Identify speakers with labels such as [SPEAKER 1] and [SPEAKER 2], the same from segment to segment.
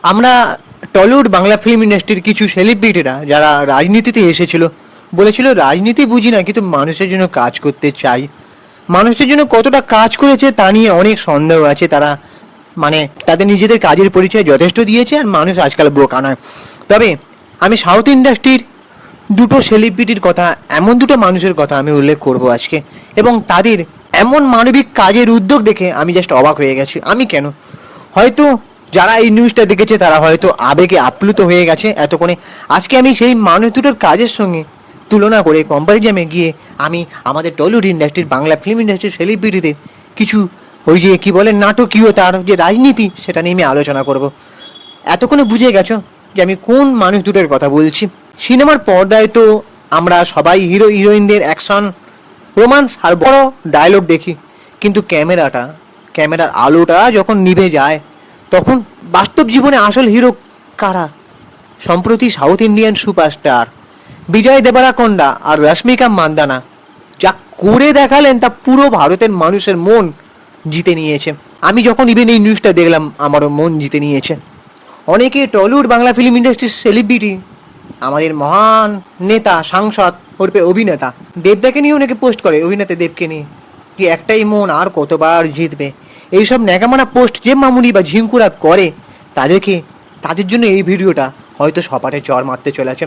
[SPEAKER 1] আমরা Tollywood Bangla film ইন্ডাস্ট্রির কিছু সেলিব্রিটিরা যারা রাজনীতিতে এসেছিল বলেছিল রাজনীতি বুঝি না, কিন্তু মানুষের জন্য কাজ করতে চাই। মানুষের জন্য কতটা কাজ করেছে তা নিয়ে অনেক সন্দেহ আছে। তারা মানে তাদের নিজেদের কাজের পরিচয় যথেষ্ট দিয়েছে, আর মানুষ আজকাল বোকা নয়। তবে আমি সাউথ ইন্ডাস্ট্রির দুটো সেলিব্রিটির কথা, এমন দুটো মানুষের কথা আমি উল্লেখ করব আজকে, এবং তাদের এমন মানবিক কাজের উদ্যোগ দেখে আমি জাস্ট অবাক হয়ে গেছি। আমি কেন, হয়তো যারা এই নিউজটা দেখেছে তারা হয়তো আবেগে আপ্লুত হয়ে গেছে এতক্ষণে। আজকে আমি সেই মানুষ দুটোর কাজের সঙ্গে তুলনা করে কম্পারিজনে গিয়ে আমি আমাদের টলিউড ইন্ডাস্ট্রির, বাংলা ফিল্ম ইন্ডাস্ট্রির সেলিব্রিটিদের কিছু ওই যে কি বলে নাটকীয় তার যে রাজনীতি, সেটা নিয়ে আমি আলোচনা করব। এতক্ষণে বুঝে গেছো যে আমি কোন মানুষ দুটোর কথা বলছি। সিনেমার পর্দায় তো আমরা সবাই হিরো হিরোইনদের অ্যাকশন, রোমান্স আর বড় ডায়লগ দেখি, কিন্তু ক্যামেরার আলোটা যখন নিভে যায় তখন বাস্তব জীবনে আসল হিরো কারা? সম্প্রতি সাউথ ইন্ডিয়ান সুপারস্টার বিজয় দেবরাকোন্ডা আর রশ্মিকা মান্দানা যা করে দেখালেন তা পুরো ভারতের মানুষের মন জিতে নিয়েছে। আমি যখন ইভেন এই নিউজটা দেখলাম আমারও মন জিতে নিয়েছে। অনেকে টলিউড বাংলা ফিল্ম ইন্ডাস্ট্রির সেলিব্রিটি, আমাদের মহান নেতা সাংসদ ওরপে অভিনেতা দেবদাকে নিয়ে অনেকে পোস্ট করে, অভিনেতা দেবকে নিয়ে, কি একটাই মন আর কতবার জিতবে, এইসব ন্যাকামারা পোস্ট যে মামুনি বা ঝিঙ্কুরা করে তাদের জন্য এই ভিডিওটা হয়তো সপাটে চড় মারতে চলেছে।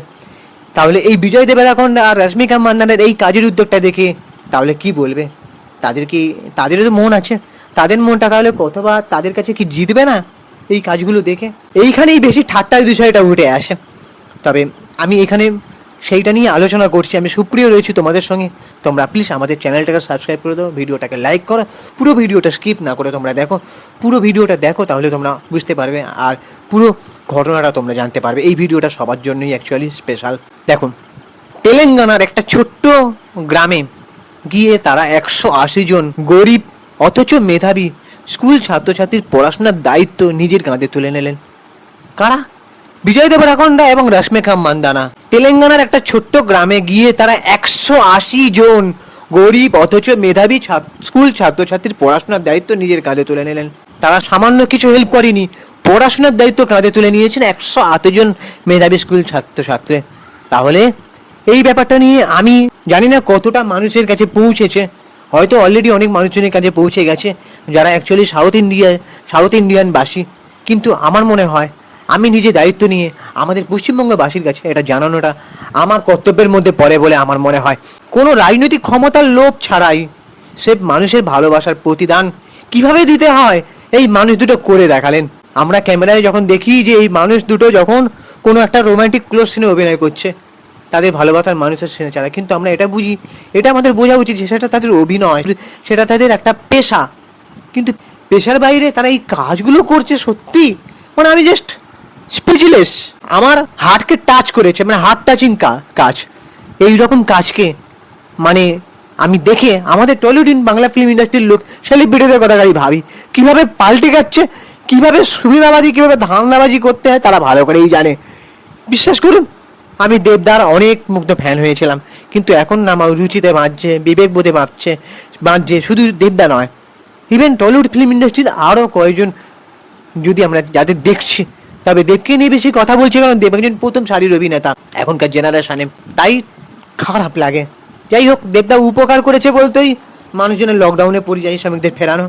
[SPEAKER 1] তাহলে এই বিজয় দেবরাকোন্ডা আর রশ্মিকা মান্দানার এই কাজের উদ্যোগটা দেখে তাহলে কি বলবে? তাদেরও তো মন আছে, তাদের মনটা তাহলে কতবার তাদের কাছে কি জিতবে না এই কাজগুলো দেখে? এইখানেই বেশি ঠাট্টার বিষয়টা উঠে আসে। তবে আমি এখানে সেইটা নিয়ে আলোচনা করছি। আমি সুপ্রিয় রয়েছি তোমাদের সঙ্গে। তোমরা প্লিজ আমাদের চ্যানেলটাকে সাবস্ক্রাইব করে দাও, ভিডিওটাকে লাইক করো, পুরো ভিডিওটা স্কিপ না করে তোমরা দেখো, পুরো ভিডিওটা দেখো, তাহলে তোমরা বুঝতে পারবে আর পুরো ঘটনাটা তোমরা জানতে পারবে। এই ভিডিওটা সবার জন্যই অ্যাকচুয়ালি স্পেশাল। দেখুন, তেলেঙ্গানার একটা ছোট্ট গ্রামে গিয়ে তারা 180 জন গরিব অথচ মেধাবী স্কুল ছাত্রছাত্রীর পড়াশোনার দায়িত্ব নিজের কাঁধে তুলে নিলেন। কারা? বিজয় দেবরাকোন্ডা এবং রশ্মিকা মান্দানা। তেলেঙ্গানার একটা ছোট্ট গ্রামে গিয়ে তারা 180 জন গরিব অথচ মেধাবী স্কুল ছাত্রছাত্রীর পড়াশোনার দায়িত্ব নিজের কাঁধে তুলে নিলেন। তারা সামান্য কিছু হেল্প করেনি, পড়াশোনার দায়িত্ব কাঁধে তুলে নিয়েছেন 108 জন মেধাবী স্কুল ছাত্রছাত্রী। তাহলে এই ব্যাপারটা নিয়ে আমি জানি না কতটা মানুষের কাছে পৌঁছেছে, হয়তো অলরেডি অনেক মানুষজনের কাছে পৌঁছে গেছে যারা অ্যাকচুয়ালি সাউথ ইন্ডিয়ানবাসী। কিন্তু আমার মনে হয় আমি নিজে দায়িত্ব নিয়ে আমাদের পশ্চিমবঙ্গবাসীর কাছে এটা জানানোটা আমার কর্তব্যের মধ্যে পড়ে বলে আমার মনে হয়। কোনো রাজনৈতিক ক্ষমতার লোভ ছাড়াই সে মানুষের ভালোবাসার প্রতিদান কিভাবে দিতে হয় এই মানুষ দুটো করে দেখালেন। আমরা ক্যামেরায় যখন দেখি যে এই মানুষ দুটো যখন কোনো একটা রোমান্টিক ক্লোজ সিনে অভিনয় করছে তাদের ভালোবাসার মানুষের সিনে ছাড়া, কিন্তু আমরা এটা বুঝি, এটা আমাদের বোঝা উচিত যে সেটা তাদের অভিনয়, সেটা তাদের একটা পেশা। কিন্তু পেশার বাইরে তারা এই কাজগুলো করছে, সত্যি মানে আমি জাস্ট স্পিচলেস। আমার হার্টকে টাচ করেছে, মানে হার্ট টাচিং কাজ। এইরকম কাজকে মানে আমি দেখে আমাদের টলিউড বাংলা ফিল্ম ইন্ডাস্ট্রির লোক সেলিব্রিটিদের কথা খালি ভাবি, কিভাবে পাল্টে যাচ্ছে, কিভাবে সুবিধাবাজি, কিভাবে ধান্দাবাজি করতে হয় তারা ভালো করেই জানে। বিশ্বাস করুন, আমি দেবদার অনেক মুগ্ধ ফ্যান হয়েছিলাম, কিন্তু এখন না আমার রুচিতে বাঁধছে, বিবেকবোধে বাঁধছে। শুধু দেবদা নয়, ইভেন টলিউড ফিল্ম ইন্ডাস্ট্রির আরও কয়েকজন যদি আমরা যাদের দেখছি, তবে দেবকে নিয়ে বেশি কথা বলছি কারণ দেব একজন প্রথম সারির অভিনেতা এখনকার জেনারেশনে, তাই খারাপ লাগে। যাই হোক, দেবদা উপকার করেছে বলতেই মানুষজনের লকডাউনে পরিযায়ী শ্রমিকদের ফেরানো,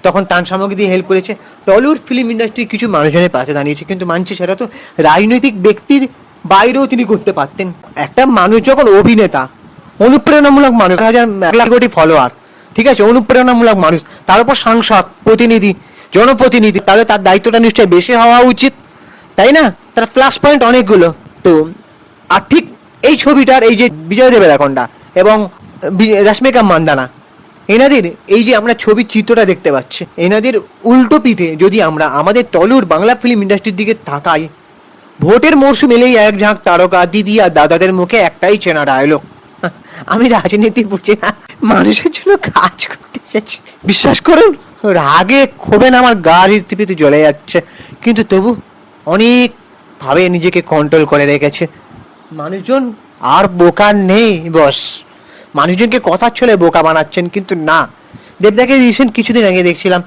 [SPEAKER 1] তখন ত্রাণ সামগ্রী দিয়ে হেল্প করেছে। টলিউড ফিল্ম ইন্ডাস্ট্রি কিছু মানুষজনের পাশে দাঁড়িয়েছে, কিন্তু মানছে সেটা তো রাজনৈতিক ব্যক্তির বাইরেও তিনি করতে পারতেন। একটা মানুষ যখন অভিনেতা, অনুপ্রেরণামূলক মানুষ, 1,00,000 কোটি ফলোয়ার, ঠিক আছে, অনুপ্রেরণামূলক মানুষ, তার উপর সাংসদ, প্রতিনিধি, জনপ্রতিনিধি, তাহলে তার দায়িত্বটা নিশ্চয়ই বেশি হওয়া উচিত, তাই না? তার প্লাস পয়েন্ট অনেকগুলো। তো আর ঠিক এই ছবিটার এই যে বিজয় দেবরাকোন্ডা এবং রশ্মিকা মান্দানা, এনাদের এই যে আমরা ছবির চিত্রটা দেখতে পাচ্ছি, এনাদের উল্টো পিঠে যদি আমরা আমাদের টলিউড বাংলা ফিল্ম ইন্ডাস্ট্রির দিকে তাকাই, ভোটের মরশুম এলেই এক ঝাঁক তারকা দিদি আর দাদাদের মুখে একটাই চেনা ডায়লগ, আমি রাজনীতি বুঝি না, মানুষের জন্য কাজ করতে এসেছি। বিশ্বাস করুন, রাগে ক্ষোভে আমার গা রীতিতে জ্বলে যাচ্ছে, কিন্তু তবু অনেকভাবে নিজেকে কন্ট্রোল করে রেখেছে। মানুষজন আর বোকা নেই বস, মানুষজনকে কথার ছলে বোকা বানাচ্ছেন, কিন্তু না। দেবদাকে রিসেন্ট কিছুদিন আগে দেখছিলাম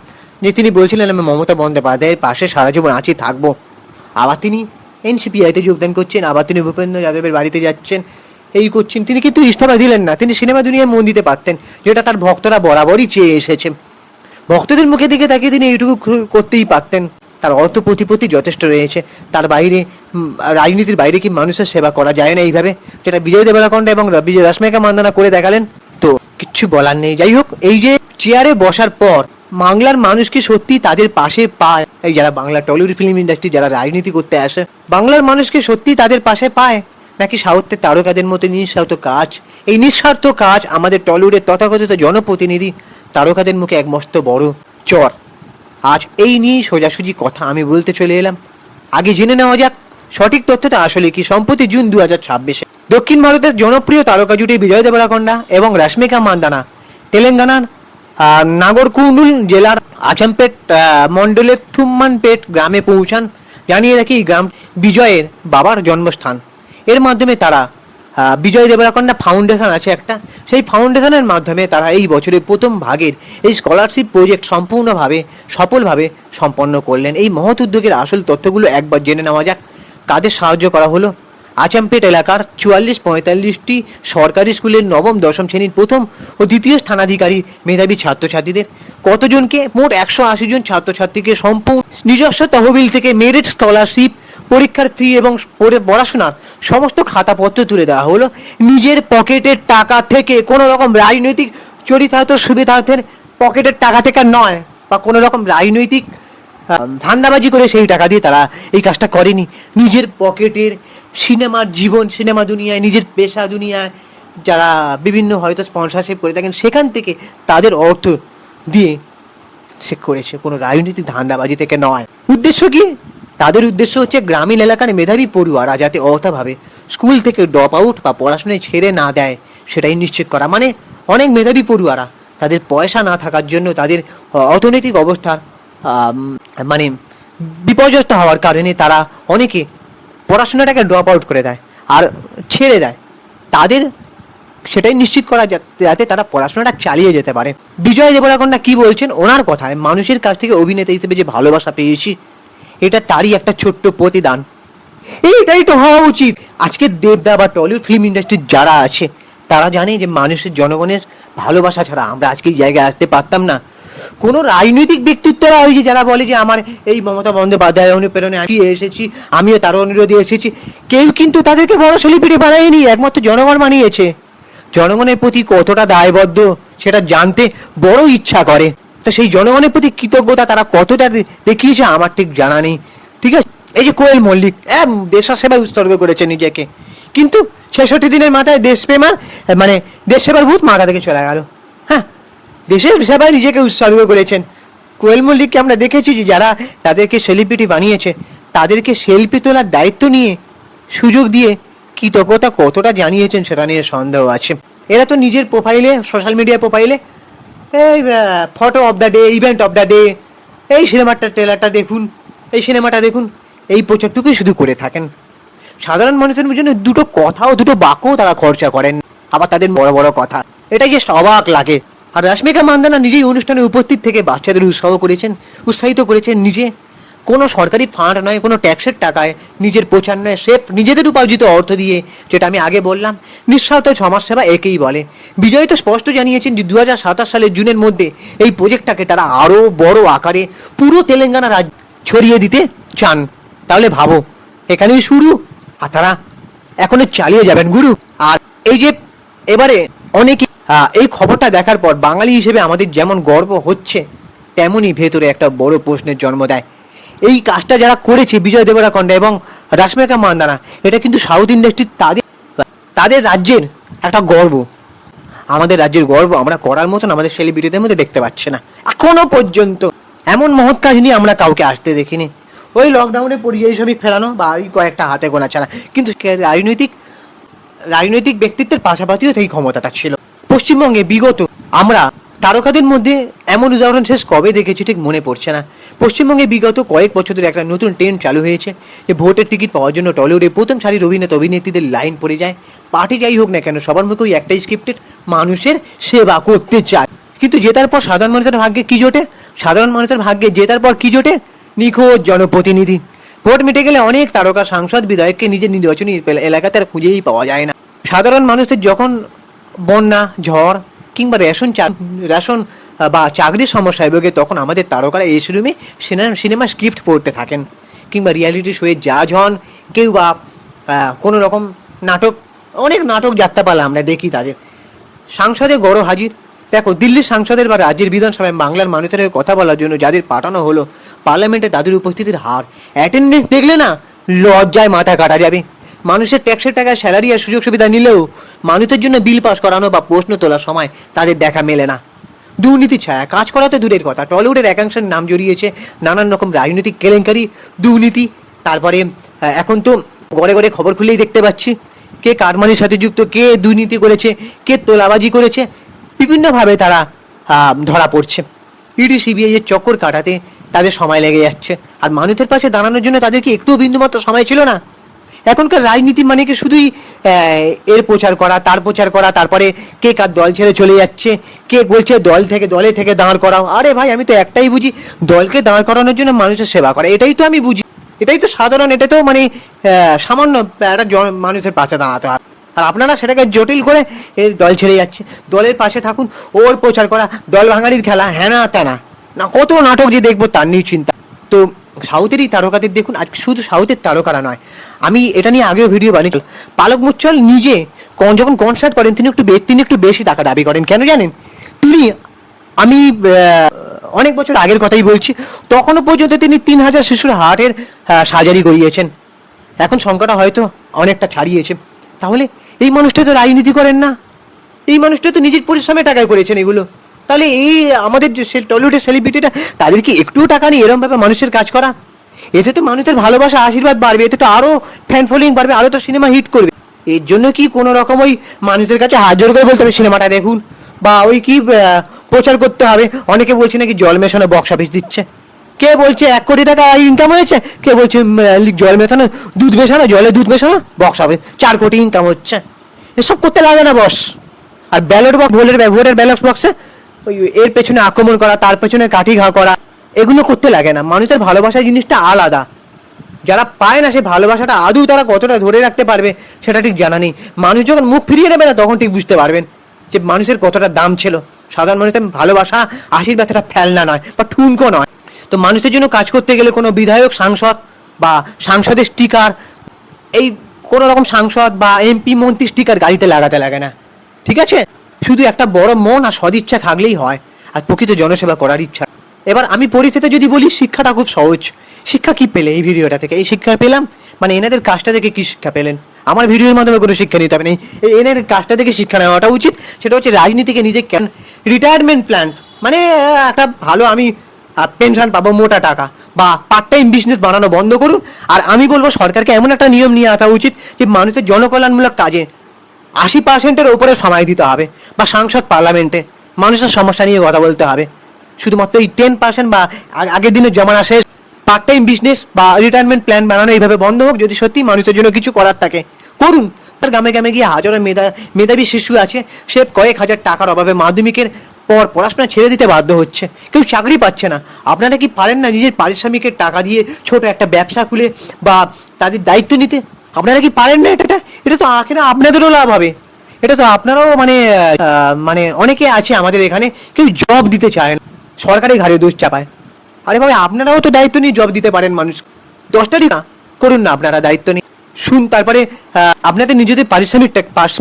[SPEAKER 1] যে তিনি বলছিলেন আমি মমতা বন্দ্যোপাধ্যায়ের পাশে সারা জীবন আছি, থাকবো, আবার তিনি এনসিপিআইতে যোগদান করছেন, আবার তিনি ভূপেন্দ্র যাদবের বাড়িতে যাচ্ছেন, এই করছেন। তিনি কিন্তু ইস্তফা দিলেন না, তিনি সিনেমা দুনিয়ায় মন দিতে পারতেন, যেটা তার ভক্তরা বরাবরই চেয়ে এসেছে। ভক্তদের মুখে দিকে তাকিয়ে তিনি এইটুকু করতেই পারতেন। তার অর্থ প্রতিপত্তি যথেষ্ট রয়েছে, তার বাইরে রাজনীতির বাইরে কি মানুষের সেবা করা যায় না এইভাবে, যেটা বিজয় দেবরাকোন্ডা এবং রশ্মিকা মান্দানা করে দেখালেন। তো কিচ্ছু বলার নেই। যাই হোক, এই যে চেয়ারে বসার পর বাংলার মানুষকে সত্যি তাদের পাশে পায়, এই যারা বাংলা টলিউড ফিল্ম ইন্ডাস্ট্রি যারা রাজনীতি করতে আসে, বাংলার মানুষকে সত্যি তাদের পাশে পায়, নাকি সাহিত্যের তারকাদের মতো নিঃস্বার্থ কাজ? এই নিঃস্বার্থ কাজ আমাদের টলিউডের তথাকথিত জনপ্রতিনিধি তারকাদের মুখে এক মস্ত বড় চর। আজ এই নিয়ে সোজাসুজি কথা আমি বলতে চলে এলাম। আগে জেনে নেওয়া যাক সঠিক তথ্যটা আসলে কি। সম্প্রতি জুন 2026 দক্ষিণ ভারতের জনপ্রিয় তারকা জুটি বিজয় দেবরাকোন্ডা এবং রশ্মিকা মান্দানা তেলেঙ্গানার নাগরকুর্নুল জেলার আচামপেট মন্ডলের থুম্মানপেট গ্রামে পৌঁছান। জানিয়ে রাখি, এই গ্রাম বিজয়ের বাবার জন্মস্থান। এর মাধ্যমে তারা বিজয় দেবরাকোন্ডা ফাউন্ডেশন আছে একটা, সেই ফাউন্ডেশনের মাধ্যমে তারা এই বছরের প্রথম ভাগের এই স্কলারশিপ প্রজেক্ট সম্পূর্ণভাবে সফলভাবে সম্পন্ন করলেন। এই মহৎ উদ্যোগের আসল তথ্যগুলো একবার জেনে নেওয়া যাক। কাদের সাহায্য করা হলো? আচামপেট এলাকার 44-45টি সরকারি স্কুলের নবম দশম শ্রেণীর প্রথম ও দ্বিতীয় স্থানাধিকারী মেধাবী ছাত্রছাত্রীদের কতজনকে? মোট 180 জন ছাত্রছাত্রীকে সম্পূর্ণ নিজস্ব তহবিল থেকে মেরিট স্কলারশিপ, পরীক্ষার ফি এবং পড়াশোনার সমস্ত খাতাপত্র তুলে দেওয়া হলো নিজের পকেটের টাকা থেকে। কোনো রকম রাজনৈতিক চরিতার্থ সুবিধার্থের পকেটের টাকা থেকে নয়, বা কোনো রকম রাজনৈতিক ধান্দাবাজি করে সেই টাকা দিয়ে তারা এই কাজটা করেনি। নিজের পকেটের সিনেমার জীবন, সিনেমা দুনিয়ায়, নিজের পেশা দুনিয়ায় যারা বিভিন্ন হয়তো স্পন্সরশিপ করে থাকেন, সেখান থেকে তাদের অর্থ দিয়ে সে করেছে, কোনো রাজনৈতিক ধান্দাবাজি থেকে নয়। উদ্দেশ্য কি? তাদের উদ্দেশ্য হচ্ছে গ্রামীণ এলাকার মেধাবী পড়ুয়ারা যাতে অর্থাভাবে স্কুল থেকে ড্রপ আউট বা পড়াশোনায় ছেড়ে না দেয় সেটাই নিশ্চিত করা। মানে অনেক মেধাবী পড়ুয়ারা তাদের পয়সা না থাকার জন্য, তাদের অর্থনৈতিক অবস্থার মানে বিপর্যস্ত হওয়ার কারণে তারা অনেকে পড়াশোনাটাকে ড্রপ আউট করে দেয় আর ছেড়ে দেয়। তাদের সেটাই নিশ্চিত করা যাতে তারা পড়াশোনাটা চালিয়ে যেতে পারে। বিজয় দেবরাকোন্ডা কি বলছেন? ওনার কথায়, মানুষের কাছ থেকে অভিনেতা হিসেবে যে ভালোবাসা পেয়েছি, এটা তারই একটা ছোট্ট প্রতিদান। এইটাই তো হওয়া উচিত। আজকে দেবদা বা টলিউড ফিল্ম ইন্ডাস্ট্রির যারা আছে তারা জানে যে মানুষের জনগণের ভালোবাসা ছাড়া আমরা আজকে এই জায়গায় আসতে পারতাম না। কোনো রাজনৈতিক ব্যক্তিত্বরা ওই যে যারা বলে যে আমার এই মমতা বন্দ্যোপাধ্যায় অনুপ্রেরণে আমি এসেছি, আমিও তার অনুরোধে এসেছি, কেউ কিন্তু তাদেরকে বড় সেলিব্রিটি বানায়নি, একমাত্র জনগণ বানিয়েছে। জনগণের প্রতি কতটা দায়বদ্ধ সেটা জানতে বড় ইচ্ছা করে। তো সেই জনগণের প্রতি কৃতজ্ঞতা তারা কতটা দেখিয়েছে আমার ঠিক জানা নেই। ঠিক আছে, এই যে কোয়েল মল্লিক দেশের সেবায় উৎসর্গ করেছে নিজেকে, কিন্তু 66 দিনের মাথায় দেশপ্রেমার মানে দেশ সেবার ভূত মাথা থেকে চলে গেল। হ্যাঁ, দেশের সেবায় নিজেকে উৎসর্গ করেছেন। কোয়েল মল্লিককে আমরা দেখেছি যে যারা তাদেরকে সেলিব্রিটি বানিয়েছে তাদেরকে সেলফি তোলার দায়িত্ব নিয়ে সুযোগ দিয়ে কৃতজ্ঞতা কতটা জানিয়েছেন সেটা নিয়ে সন্দেহ আছে। এরা তো নিজের প্রোফাইলে, সোশ্যাল মিডিয়া প্রোফাইলে এই photo of the day, event of the day, এই সিনেমাটার ট্রেলারটা দেখুন, এই সিনেমাটা দেখুন, এই প্রচারটুকুই শুধু করে থাকেন। সাধারণ মানুষের জন্য দুটো কথা ও দুটো বাক্যও তারা খরচা করেন, আবার তাদের বড় বড় কথা, এটাই যে অবাক লাগে। আর রশ্মিকা মান্দানা নিজেই অনুষ্ঠানে উপস্থিত থেকে বাচ্চাদের উৎসাহিত করেছেন নিজে। কোনো সরকারি ফান্ড নয়, কোনো ট্যাক্সের টাকায়, নিজের প্রচার নয়, সেফ নিজেদের উপার্জিত অর্থ দিয়ে, যেটা আমি আগে বললাম নিঃস্বার্থ সমাজসেবা একেই বলে। বিজয় তো স্পষ্ট জানিয়েছেন যে 2027 সালের জুনের মধ্যে এই প্রজেক্টটাকে তারা আরও বড় আকারে পুরো তেলেঙ্গানা রাজ্য ছড়িয়ে দিতে চান। তাহলে ভাবো, এখানেই শুরু, আর তারা এখনো চালিয়ে যাবেন গুরু। আর এই যে এবারে অনেকে এই খবরটা দেখার পর বাঙালি হিসেবে আমাদের যেমন গর্ব হচ্ছে, তেমনই ভেতরে একটা বড় প্রশ্নের জন্ম দেয়। এই কাজটা যারা করেছে বিজয় দেবরাকোন্ডা এবং রশ্মিকা মান্দানা, এটা কিন্তু সাউথ ইন্ডাস্ট্রি তাদের রাজ্যের একটা গর্ব। আমাদের রাজ্যের গর্ব আমরা করার মতন আমাদের সেলিব্রিটিদের মধ্যে দেখতে পাচ্ছে না এখনো পর্যন্ত। এমন মহৎ কাজ নিয়ে আমরা কাউকে আসতে দেখিনি। ওই লকডাউনে পরিযায়ী শ্রমিক ফেরানো বা ওই কয়েকটা হাতে গোনা ছাড়া, কিন্তু রাজনৈতিক ব্যক্তিত্বের পাশাপাশিও সেই ক্ষমতাটা ছিল। পশ্চিমবঙ্গে বিগত আমরা তারকাদের মধ্যে এমন উদাহরণ শেষ কবে দেখেছি ঠিক মনে পড়ছে না। পশ্চিমবঙ্গে বিগত কয়েক বছর ধরে একটা নতুন ট্রেন্ড চালু হয়েছে যে ভোটের টিকিট পাওয়ার জন্য টলিউডে প্রথম সারির অভিনেত্রীদের লাইন পড়ে যায়। পার্টি যাই হোক না কেন, সবার মুখে ওই একটাই স্ক্রিপ্টেড, মানুষের সেবা করতে চায়। কিন্তু জেতার পর সাধারণ মানুষের ভাগ্যে কি জোটে? সাধারণ মানুষের ভাগ্যে জেতার পর কি জোটে? নিখোঁজ জনপ্রতিনিধি। ভোট মিটে গেলে অনেক তারকা সাংসদ বিধায়ককে নিজের নির্বাচনী এলাকাতে আর খুঁজেই পাওয়া যায় না। সাধারণ মানুষের যখন বন্যা, ঝড় কিংবা রেশন বা চাকরির সমস্যায় ভোগে, তখন আমাদের তারকারা এই রুমে সিনেমা স্ক্রিপ্ট পড়তে থাকেন, কিংবা রিয়ালিটি শোয়ে জাজ হন, কেউ বা কোনো রকম নাটক, অনেক নাটক যাত্রাপালা আমরা দেখি তাদের। সাংসদে গড় হাজির। দেখো, দিল্লির সাংসদের বা রাজ্যের বিধানসভায় বাংলার মানুষের হয়ে কথা বলার জন্য যাদের পাঠানো হলো পার্লামেন্টে, তাদের উপস্থিতির হার, অ্যাটেন্ডেন্স দেখলে না লজ্জায় মাথা কাটা যাবে। মানুষের ট্যাক্সের টাকায় স্যালারি আর সুযোগ সুবিধা নিলেও মানুষের জন্য বিল পাস করানো বা প্রশ্ন তোলার সময় তাদের দেখা মেলে না। দুর্নীতি ছায়া, কাজ করা তো দূরের কথা, টলিউডের একাংশের নাম জড়িয়েছে নানান রকম রাজনৈতিক কেলেঙ্কারি, দুর্নীতি। তারপরে এখন তো গড়ে গড়ে খবর খুলেই দেখতে পাচ্ছি কে কারমানির সাথে যুক্ত, কে দুর্নীতি করেছে, কে তোলাবাজি করেছে, বিভিন্নভাবে তারা ধরা পড়ছে। ইডি সিবিআই এর চক্কর কাটাতে তাদের সময় লেগে যাচ্ছে, আর মানুষের পাশে দাঁড়ানোর জন্য তাদেরকে একটুও বিন্দুমাত্র সময় ছিল না। এখনকার রাজনীতি মানে কি শুধুই এর প্রচার করা, তার প্রচার করা, তারপরে কে কার দল ছেড়ে চলে যাচ্ছে, কে বলছে দলে থেকে দাঁড় করাও। আরে ভাই, আমি তো একটাই বুঝি, দলকে দাঁড় করানোর জন্য মানুষের সেবা করা, এটাই তো আমি বুঝি, এটাই তো সাধারণ, এটা তো মানে সামান্য একটা মানুষের পাশে দাঁড়াতে হয়। আর আপনারা সেটাকে জটিল করে এর দল ছেড়ে যাচ্ছে, দলের পাশে থাকুন, ওর প্রচার করা, দল ভাঙাড়ির খেলা, হ্যানা ত্যানা, না কত নাটক যে দেখবো তার নিয়ে চিন্তা। তো সাউথেরই তারকাদের দেখুন, আজকে শুধু সাউথের তারকারা নয়, আমি এটা নিয়ে আগেও ভিডিও বানিয়েছি, পালক মুচ্ছল নিজে যখন কনসার্ট করেন তিনি একটু বেশি টাকা দাবি করেন। কেন জানেন? তিনি, আমি অনেক বছর আগের কথাই বলছি, তখনও পর্যন্ত তিনি 3,000 শিশুর হার্টের সার্জারি করিয়েছেন। এখন সংখ্যাটা হয়তো অনেকটা ছাড়িয়েছে। তাহলে এই মানুষটা তো রাজনীতি করেন না, এই মানুষটা তো নিজের পরিশ্রমে টাকায় করেছেন এগুলো। তাহলে এই আমাদের যে টলিউডের সেলিব্রিটিটা, তাদের কি একটুও টাকা নেই এরমভাবে মানুষের কাজ করা? এতে তো মানুষের ভালোবাসা, আশীর্বাদ বাড়বে, এতে তো আরও ফ্যান ফলোয়িং বাড়বে, আরও তো সিনেমা হিট করবে। এর জন্য কি কোনো রকম ওই মানুষের কাছে হাত জোর করে বলতে হবে সিনেমাটা দেখুন, বা ওই কি প্রচার করতে হবে? অনেকে বলছে নাকি জল মেশানো বক্স অফিস দিচ্ছে, কে বলছে 1 কোটি টাকা ইনকাম হয়েছে, কে বলছে জল মেশানো দুধ মেশানো, জলে দুধ মেশানো বক্স অফিস 4 কোটি ইনকাম হচ্ছে। এসব করতে লাগে না বস। আর ব্যালট বক্স, ভোটের ব্যালট বক্সে ওই এর পেছনে আক্রমণ করা, তার পেছনে কাঠি ঘা করা, এগুলো করতে লাগে না। মানুষের ভালোবাসা জিনিসটা আলাদা, যারা পায় না সেই ভালোবাসাটা আদৌ তারা কতটা ধরে রাখতে পারবে সেটা ঠিক জানা নেই। মানুষ যখন মুখ ফিরিয়ে নেবে না, তখন ঠিক বুঝতে পারবেন যে মানুষের কতটা দাম ছিল। সাধারণ মানুষের ভালোবাসা, আশীর্বাদ সেটা ফেলনা নয় বা ঠুনকো নয়। তো মানুষের জন্য কাজ করতে গেলে কোনো বিধায়ক, সাংসদ বা সাংসদের স্টিকার, এই কোনো রকম সাংসদ বা এমপি মন্ত্রী স্টিকার গাড়িতে লাগাতে লাগে না, ঠিক আছে? শুধু একটা বড় মন আর সদিচ্ছা থাকলেই হয়, আর প্রকৃত জনসেবা করার ইচ্ছা। এবার আমি পরিস্থিতি যদি বলি, শিক্ষাটা খুব সহজ। শিক্ষা কি পেলে এই ভিডিওটা থেকে? এই শিক্ষা পেলাম, মানে এনাদের কাজটা থেকে কি শিক্ষা পেলেন? আমার ভিডিওর মাধ্যমে কোনো শিক্ষা নিতে হবে না, এনাদের কাজটা থেকে শিক্ষা নেওয়াটা উচিত। সেটা হচ্ছে রাজনীতিকে নিজে কেন রিটায়ারমেন্ট প্ল্যান, মানে একটা ভালো আমি পেনশন পাবো, মোটা টাকা, বা পার্ট টাইম বিজনেস বানানো বন্ধ করুন। আর আমি বলবো সরকারকে এমন একটা নিয়ম নিয়ে আসা উচিত যে মানুষের জনকল্যাণমূলক কাজে 80%-এর ওপরে সময় দিতে হবে, বা সাংসদ পার্লামেন্টে মানুষের সমস্যা নিয়ে কথা বলতে হবে। শুধুমাত্র এই 10% বা আগের দিনের জমানা শেষ, পার্ট টাইম বিজনেস বা রিটায়ারমেন্ট প্ল্যান বানানো এইভাবে বন্ধ হোক। যদি সত্যি মানুষের জন্য কিছু করার থাকে করুন। তার গ্রামে গ্রামে গিয়ে হাজারো মেধাবী শিশু আছে, সে কয়েক হাজার টাকার অভাবে মাধ্যমিকের পর পড়াশোনা ছেড়ে দিতে বাধ্য হচ্ছে, কেউ চাকরি পাচ্ছে না। আপনারা কি পারেন না নিজের পারিশ্রমিকের টাকা দিয়ে ছোট একটা ব্যবসা খুলে বা তাদের দায়িত্ব নিতে? আপনারা কি পারেন না? এটা তো আপনাদেরও লাভ হবে। এটা তো আপনারাও মানে অনেকে আছে আমাদের এখানে, কেউ জব দিতে চায় না, সরকারি ঘাড়ে দোষ চাপায়। আরে ভাই, আপনারাও তো দায়িত্ব নিয়ে জব দিতে পারেন মানুষ। 10টারই না করুন না আপনারা দায়িত্ব নিয়ে তারপরে আপনাদের নিজেদের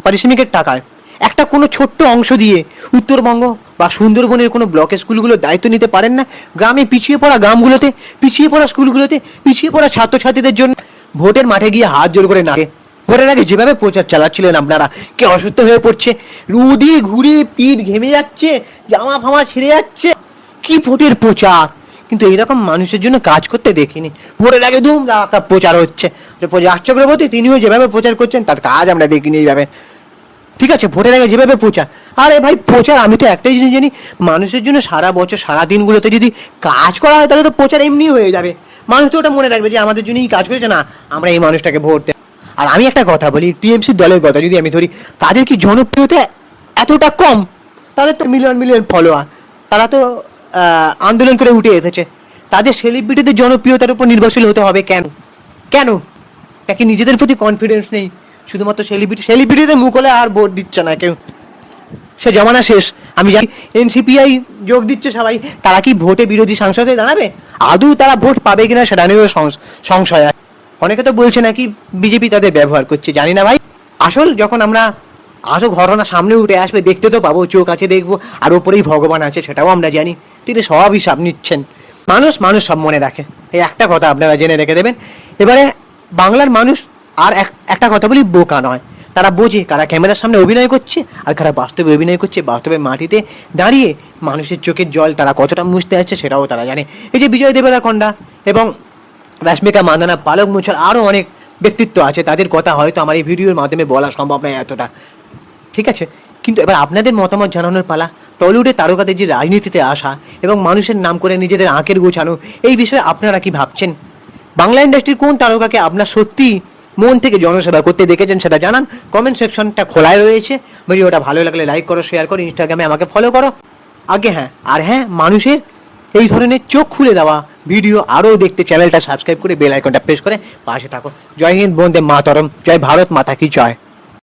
[SPEAKER 1] পারিশ্রমিকের টাকায় একটা কোনো ছোট্ট অংশ দিয়ে উত্তরবঙ্গ বা সুন্দরবনের কোনো ব্লকের স্কুলগুলোর দায়িত্ব নিতে পারেন না? গ্রামে পিছিয়ে পড়া গ্রামগুলোতে, পিছিয়ে পড়া স্কুলগুলোতে, পিছিয়ে পড়া ছাত্রছাত্রীদের জন্য ভোটের মাঠে গিয়ে হাত জোর করে নাকে। ভোটের আগে যেভাবে প্রচার চালাচ্ছিলেন আপনারা, কে অসুস্থ হয়ে পড়ছে, রোদে ঘুরে পিঠ ঘেমে যাচ্ছে, জামা ফামা ছিঁড়ে যাচ্ছে, কি ভোটের প্রচার! কিন্তু এইরকম মানুষের জন্য কাজ করতে দেখিনি। ভোটের আগে ধুম একটা প্রচার হচ্ছে, রাজ চক্রবর্তী তিনিও যেভাবে প্রচার করছেন তার কাজ আমরা দেখিনি এইভাবে, ঠিক আছে? ভোটের আগে যেভাবে প্রচার, আরে ভাই প্রচার, আমি তো একটাই জিনিস জানি, মানুষের জন্য সারা বছর সারা দিনগুলোতে যদি কাজ করা হয় তাহলে তো প্রচার এমনি হয়ে যাবে। মানুষ তো ওটা মনে রাখবে যে আমাদের জন্যই কাজ করেছে, না আমরা এই মানুষটাকে ভোট দেব। আর আমি একটা কথা বলি, টিএমসি দলের কথা যদি আমি ধরি, তাদের কি জনপ্রিয়তা এতটা কম? তাদের তো মিলিয়ন মিলিয়ন ফলোয়ার, তারা তো আন্দোলন করে উঠে এসেছে। তাদের সেলিব্রিটিদের জনপ্রিয়তার উপর নির্ভরশীল হতে হবে কেন? কেন? নাকি নিজেদের প্রতি কনফিডেন্স নেই? শুধুমাত্র সেলিব্রিটিদের মুখ হলে আর ভোট দিচ্ছে না কেউ, সে জমানা শেষ। আমি জানি এনসিপিআই যোগ দিচ্ছে সবাই, তারা কি ভোটে বিরোধী সাংসদে দাঁড়াবে? আদৌ তারা ভোট পাবে কিনা সেটা নিয়েও সংশয় আছে। অনেকে তো বলছে নাকি বিজেপি তাদের ব্যবহার করছে, জানি না ভাই। যখন আমরা ঘটনা সামনে উঠে আসবে দেখতে তো পাবো, চোখ আছে দেখবো, আর ওপরেই ভগবান আছে সেটাও আমরা জানি, তিনি সব হিসাব নিচ্ছেন। মানুষ সব মনে রাখে, এই একটা কথা আপনারা জেনে রেখে দেবেন। এবারে বাংলার মানুষ আর একটা কথা বলি, বোকা নয়। তারা বোঝে কারা ক্যামেরার সামনে অভিনয় করছে আর কারা বাস্তবে অভিনয় করছে। বাস্তবে মাটিতে দাঁড়িয়ে মানুষের চোখের জল তারা কতটা মুছতে যাচ্ছে সেটাও তারা জানে। এই যে বিজয় দেবরাকোন্ডা এবং রশ্মিকা মান্দানা, পালক মুছল, আরও অনেক ব্যক্তিত্ব আছে, তাদের কথা হয়তো আমার এই ভিডিওর মাধ্যমে বলা সম্ভব নয় এতটা, ঠিক আছে? কিন্তু এবার আপনাদের মতামত জানানোর পালা। টলিউডের তারকাদের যে রাজনীতিতে আসা এবং মানুষের নাম করে নিজেদের আঁকের গোছানো, এই বিষয়ে আপনারা কি ভাবছেন? বাংলা ইন্ডাস্ট্রির কোন তারকাকে আপনার সত্যি মন থেকে জনসেবা করতে দেখেছেন সেটা জানান। কমেন্ট সেকশনটা খোলাই রয়েছে। ভিডিওটা ভালো লাগলে লাইক করো, শেয়ার করো, ইনস্টাগ্রামে আমাকে ফলো করো। হ্যাঁ, মানুষের এই ধরনের চোখ খুলে দেওয়া ভিডিও আরও দেখতে চ্যানেলটা সাবস্ক্রাইব করে বেল আইকনটা প্রেস করে পাশে থাকো। জয় হিন্দ, বন্দে মাতরম, জয় ভারত মাতা কি জয়।